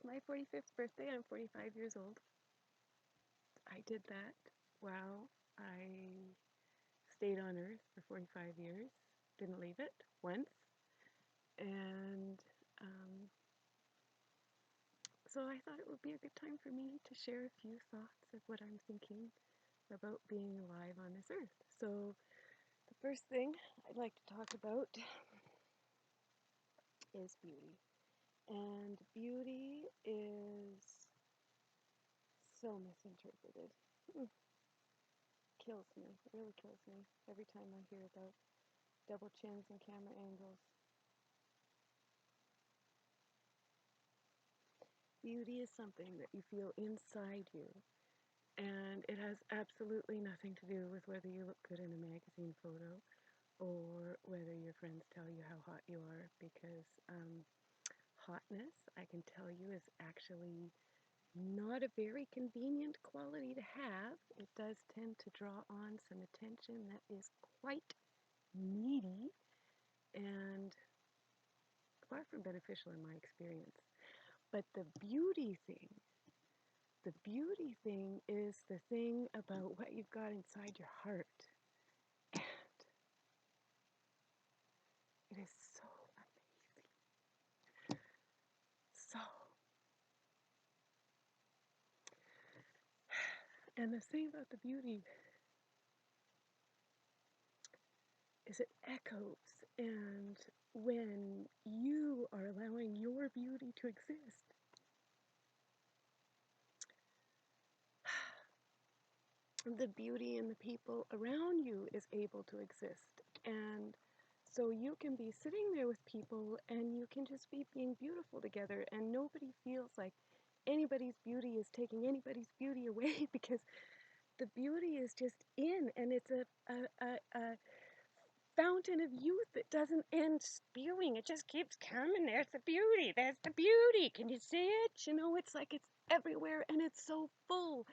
my 45th birthday. I'm 45 years old. I did that while I stayed on Earth for 45 years. Didn't leave it once. And so I thought it would be a good time for me to share a few thoughts of what I'm thinking about being alive on this Earth. So the first thing I'd like to talk about is beauty. And beauty is so misinterpreted. Kills me. It really kills me every time I hear about double chins and camera angles. Beauty is something that you feel inside you, and it has absolutely nothing to do with whether you look good in a magazine photo or whether your friends tell you how hot you are, because hotness, I can tell you, is actually not a very convenient quality to have. It does tend to draw on some attention that is quite needy and far from beneficial in my experience. But the beauty thing is the thing about what you've got inside your heart. And it is so amazing. So, and the thing about the beauty is it echoes, and when you are allowing your beauty to exist, the beauty in the people around you is able to exist. And so you can be sitting there with people and you can just be being beautiful together, and nobody feels like anybody's beauty is taking anybody's beauty away because the beauty is just in, and it's a fountain of youth that doesn't end spewing. It just keeps coming. There's the beauty. There's the beauty. Can you see it? You know, it's like it's everywhere, and it's so full.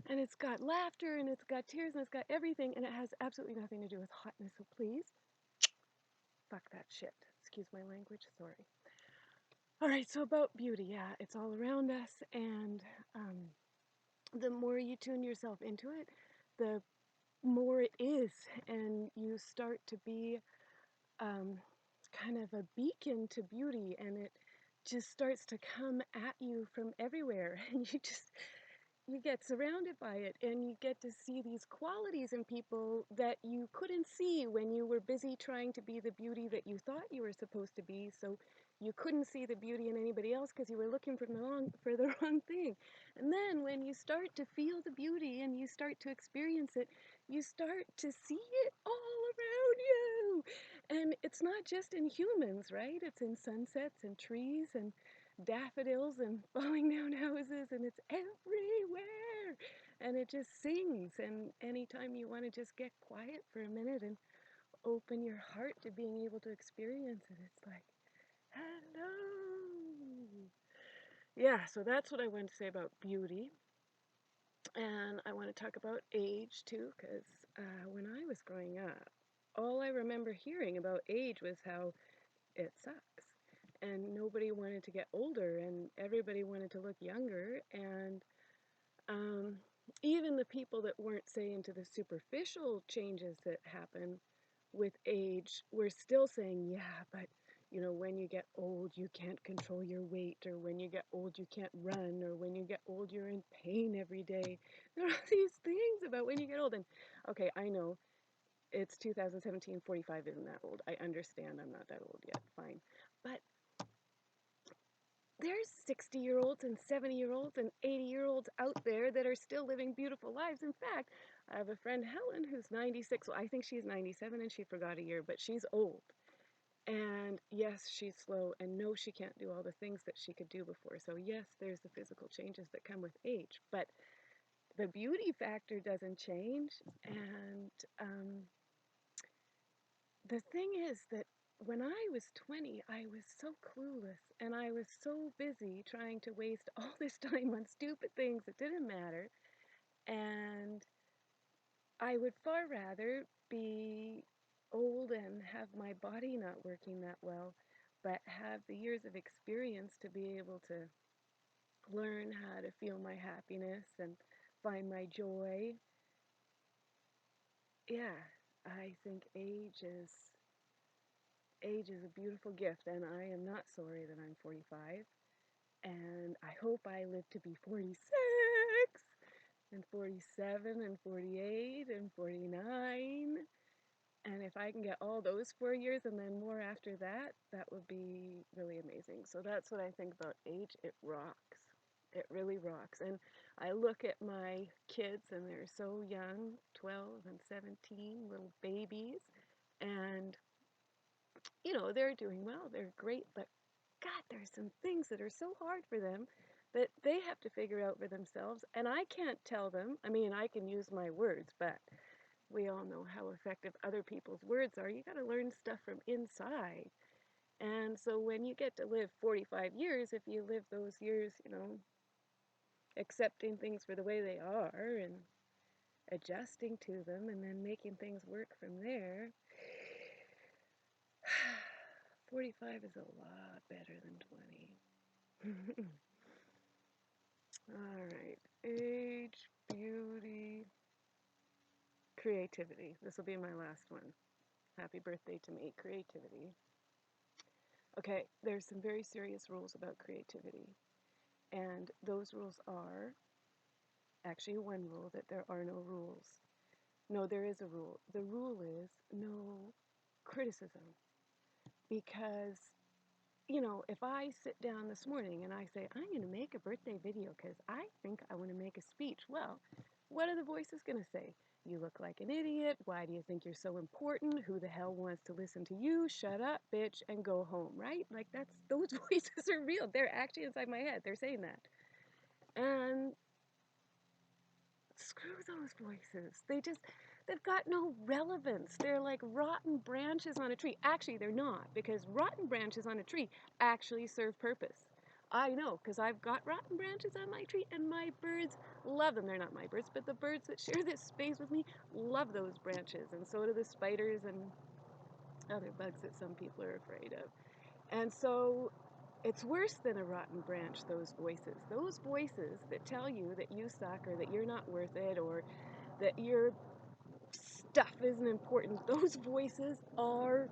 And it's got laughter, and it's got tears, and it's got everything, and it has absolutely nothing to do with hotness. So please, fuck that shit. Excuse my language. Sorry. All right, so about beauty, yeah, it's all around us, and the more you tune yourself into it, the more it is, and you start to be kind of a beacon to beauty, and it just starts to come at you from everywhere, and you get surrounded by it, and you get to see these qualities in people that you couldn't see when you were busy trying to be the beauty that you thought you were supposed to be. So you couldn't see the beauty in anybody else because you were looking for the wrong thing. And then when you start to feel the beauty and you start to experience it, you start to see it all around you. And it's not just in humans, right? It's in sunsets and trees and daffodils and falling down houses, and it's everywhere, and it just sings. And anytime you want to just get quiet for a minute and open your heart to being able to experience it, it's like, hello. Yeah, so that's what I wanted to say about beauty. And I want to talk about age too, because when I was growing up, all I remember hearing about age was how it sucks, and nobody wanted to get older, and everybody wanted to look younger. And um, even the people that weren't, say, into the superficial changes that happen with age were still saying, yeah, but you know, when you get old, you can't control your weight, or when you get old, you can't run, or when you get old, you're in pain every day. There are these things about when you get old. And okay, I know it's 2017, 45 isn't that old. I understand I'm not that old yet, fine. But there's 60-year-olds and 70-year-olds and 80-year-olds out there that are still living beautiful lives. In fact, I have a friend, Helen, who's 96. Well, I think she's 97 and she forgot a year, but she's old. And yes, she's slow, and no, she can't do all the things that she could do before. So yes, there's the physical changes that come with age, but the beauty factor doesn't change. And the thing is that when I was 20, I was so clueless, and I was so busy trying to waste all this time on stupid things that didn't matter. And I would far rather be old and have my body not working that well, but have the years of experience to be able to learn how to feel my happiness and find my joy. Yeah, I think age is a beautiful gift, and I am not sorry that I'm 45. And I hope I live to be 46 and 47 and 48 and 49. And if I can get all those 4 years and then more after that, that would be really amazing. So that's what I think about age. It rocks. It really rocks. And I look at my kids and they're so young, 12 and 17, little babies. And, they're doing well. They're great. But God, there's some things that are so hard for them that they have to figure out for themselves. And I can't tell them. I mean, I can use my words, but we all know how effective other people's words are. You got to learn stuff from inside. And so when you get to live 45 years, if you live those years, accepting things for the way they are and adjusting to them and then making things work from there, 45 is a lot better than 20. All right. Age, beauty, creativity. This will be my last one. Happy birthday to me, creativity. Okay, there's some very serious rules about creativity. And those rules are actually one rule that there are no rules. No, there is a rule. The rule is no criticism. Because, if I sit down this morning and I say, I'm going to make a birthday video because I think I want to make a speech, well, what are the voices going to say? You look like an idiot. Why do you think you're so important? Who the hell wants to listen to you? Shut up, bitch, and go home, right? Like those voices are real. They're actually inside my head. They're saying that. And screw those voices. They've got no relevance. They're like rotten branches on a tree. Actually, they're not, because rotten branches on a tree actually serve purpose. I know, because I've got rotten branches on my tree, and my birds love them. They're not my birds, but the birds that share this space with me love those branches, and so do the spiders and other bugs that some people are afraid of. And so it's worse than a rotten branch, those voices. Those voices that tell you that you suck or that you're not worth it or that your stuff isn't important, those voices are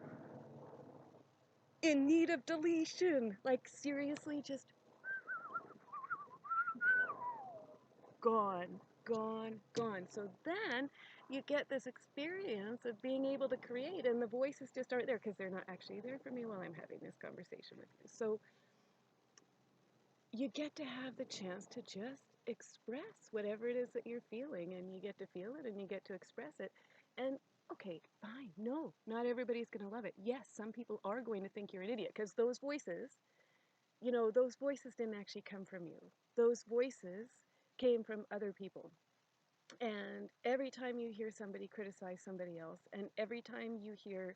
in need of deletion. Like, seriously, just gone, gone, gone. So then you get this experience of being able to create, and the voices just aren't there because they're not actually there for me while I'm having this conversation with you. So you get to have the chance to just express whatever it is that you're feeling, and you get to feel it and you get to express it. And okay, fine, no, not everybody's going to love it. Yes, some people are going to think you're an idiot because those voices didn't actually come from you. Those voices came from other people. And every time you hear somebody criticize somebody else, and every time you hear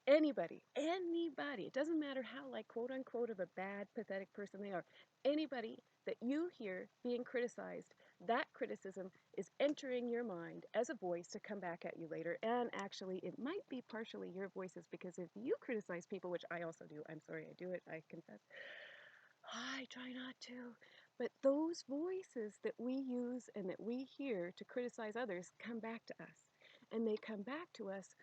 anybody, it doesn't matter how, like, quote unquote, of a bad, pathetic person they are, anybody that you hear being criticized, that criticism is entering your mind as a voice to come back at you later. And actually, it might be partially your voices, because if you criticize people, which I also do, I'm sorry, I do it, I confess, I try not to, but those voices that we use and that we hear to criticize others come back to us. And they come back to us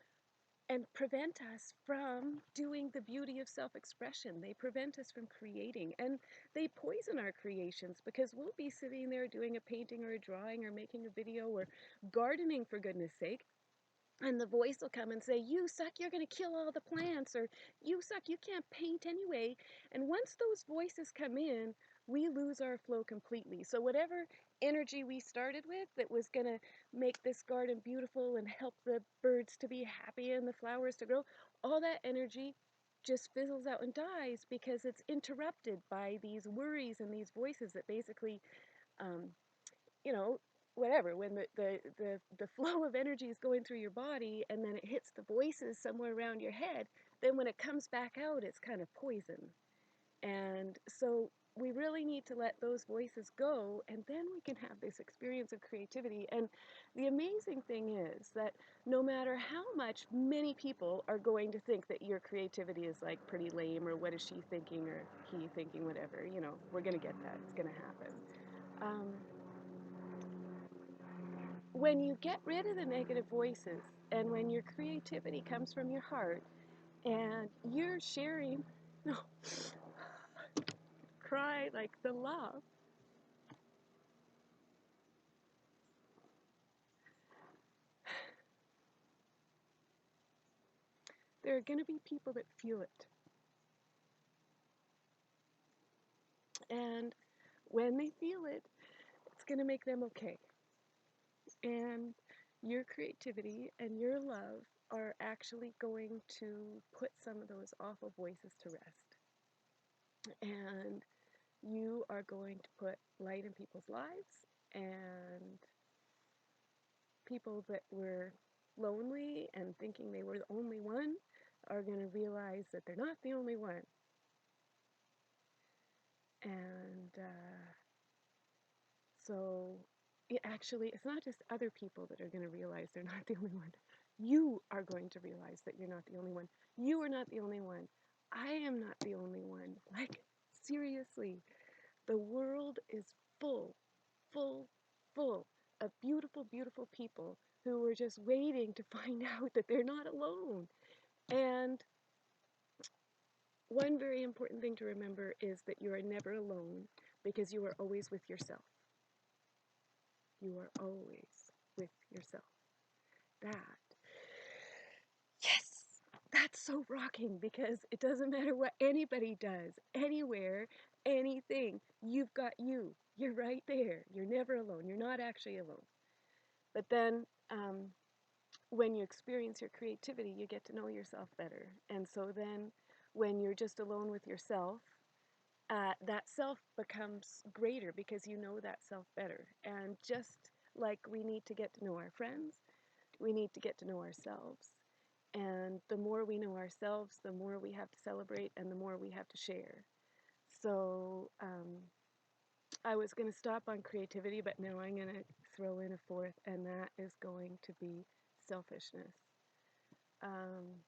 and prevent us from doing the beauty of self-expression. They prevent us from creating, and they poison our creations, because we'll be sitting there doing a painting or a drawing or making a video or gardening, for goodness sake, and the voice will come and say, you suck, you're going to kill all the plants, or you suck, you can't paint anyway. And once those voices come in, we lose our flow completely. So whatever energy we started with that was going to make this garden beautiful and help the birds to be happy and the flowers to grow, all that energy just fizzles out and dies, because it's interrupted by these worries and these voices that basically, um, you know, whatever, when the flow of energy is going through your body and then it hits the voices somewhere around your head, then when it comes back out, it's kind of poison. And so we really need to let those voices go, and then we can have this experience of creativity. And the amazing thing is that no matter how much many people are going to think that your creativity is like pretty lame, or what is she thinking, or he thinking, whatever, we're going to get that. It's going to happen. Um, when you get rid of the negative voices, and when your creativity comes from your heart, and you're sharing, no, cry like the love. There are going to be people that feel it. And when they feel it, it's going to make them okay. And your creativity and your love are actually going to put some of those awful voices to rest. And you are going to put light in people's lives, and people that were lonely and thinking they were the only one are going to realize that they're not the only one. And so actually, it's not just other people that are going to realize they're not the only one. You are going to realize that you're not the only one. You are not the only one. I am not the only one. Like, seriously, the world is full, full, full of beautiful, beautiful people who are just waiting to find out that they're not alone. And one very important thing to remember is that you are never alone, because you are always with yourself. You are always with yourself. That, yes, that's so rocking, because it doesn't matter what anybody does, anywhere, anything. You've got you. You're right there. You're never alone. You're not actually alone. But then when you experience your creativity, you get to know yourself better. And so then when you're just alone with yourself, that self becomes greater, because you know that self better. And just like we need to get to know our friends, we need to get to know ourselves. And the more we know ourselves, the more we have to celebrate, and the more we have to share. So I was going to stop on creativity, but now I'm going to throw in a fourth, and that is going to be selfishness. Um,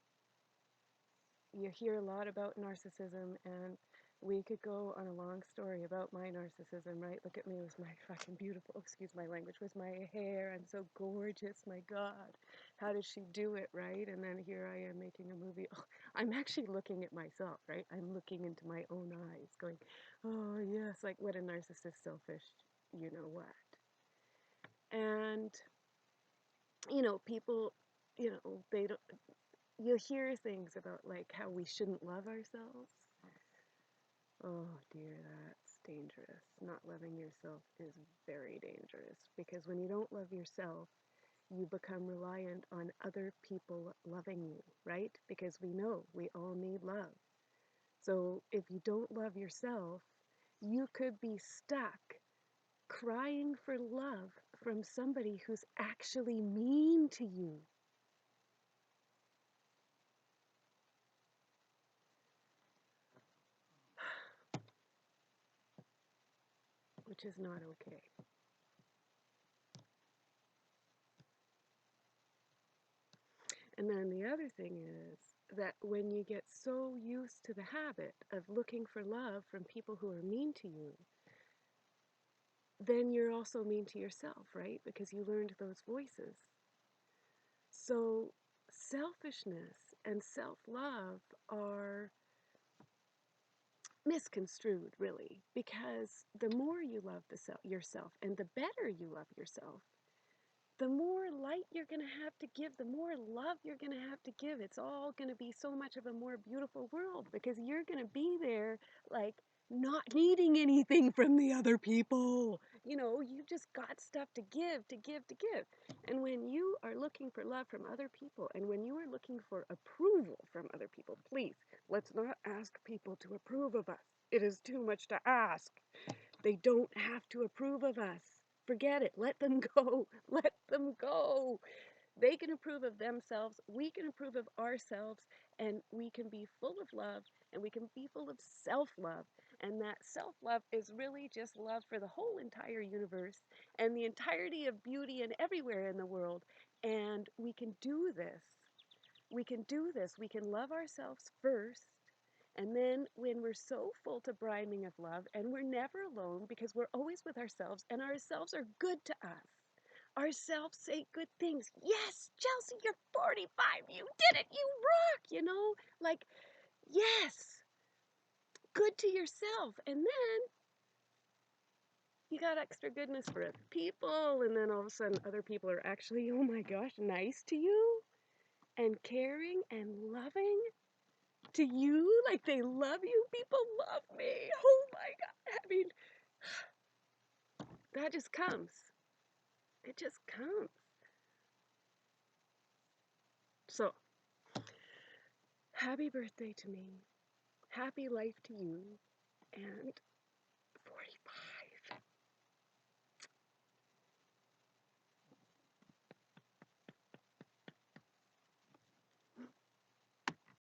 you hear a lot about narcissism, and we could go on a long story about my narcissism, right? Look at me with my fucking beautiful, excuse my language, with my hair. I'm so gorgeous, my God. How did she do it, right? And then here I am making a movie. Oh, I'm actually looking at myself, right? I'm looking into my own eyes, going, oh, yes, like what a narcissist, selfish, you know what. And, people, they don't, you hear things about like how we shouldn't love ourselves. Oh dear, that's dangerous. Not loving yourself is very dangerous, because when you don't love yourself, you become reliant on other people loving you, right? Because we know we all need love. So if you don't love yourself, you could be stuck crying for love from somebody who's actually mean to you. Which is not okay. And then the other thing is that when you get so used to the habit of looking for love from people who are mean to you, then you're also mean to yourself, right? Because you learned those voices. So selfishness and self-love are misconstrued, really, because the more you love yourself, and the better you love yourself, the more light you're going to have to give, the more love you're going to have to give. It's all going to be so much of a more beautiful world, because you're going to be there like not needing anything from the other people. You've just got stuff to give, to give, to give. And when you are looking for love from other people, and when you are looking for approval from other people, please, let's not ask people to approve of us. It is too much to ask. They don't have to approve of us. Forget it. Let them go. Let them go. They can approve of themselves. We can approve of ourselves. And we can be full of love. And we can be full of self-love. And that self-love is really just love for the whole entire universe and the entirety of beauty and everywhere in the world. And we can do this. We can do this. We can love ourselves first. And then when we're so full to brimming of love, and we're never alone because we're always with ourselves, and ourselves are good to us. Ourselves say good things. Yes, Chelsea, you're 45. You did it. You rock, like, yes, good to yourself. And then you got extra goodness for other people. And then all of a sudden, other people are actually, oh my gosh, nice to you and caring and loving to you. Like they love you. People love me. Oh my God. I mean, that just comes. It just comes. So, happy birthday to me. Happy life to you. And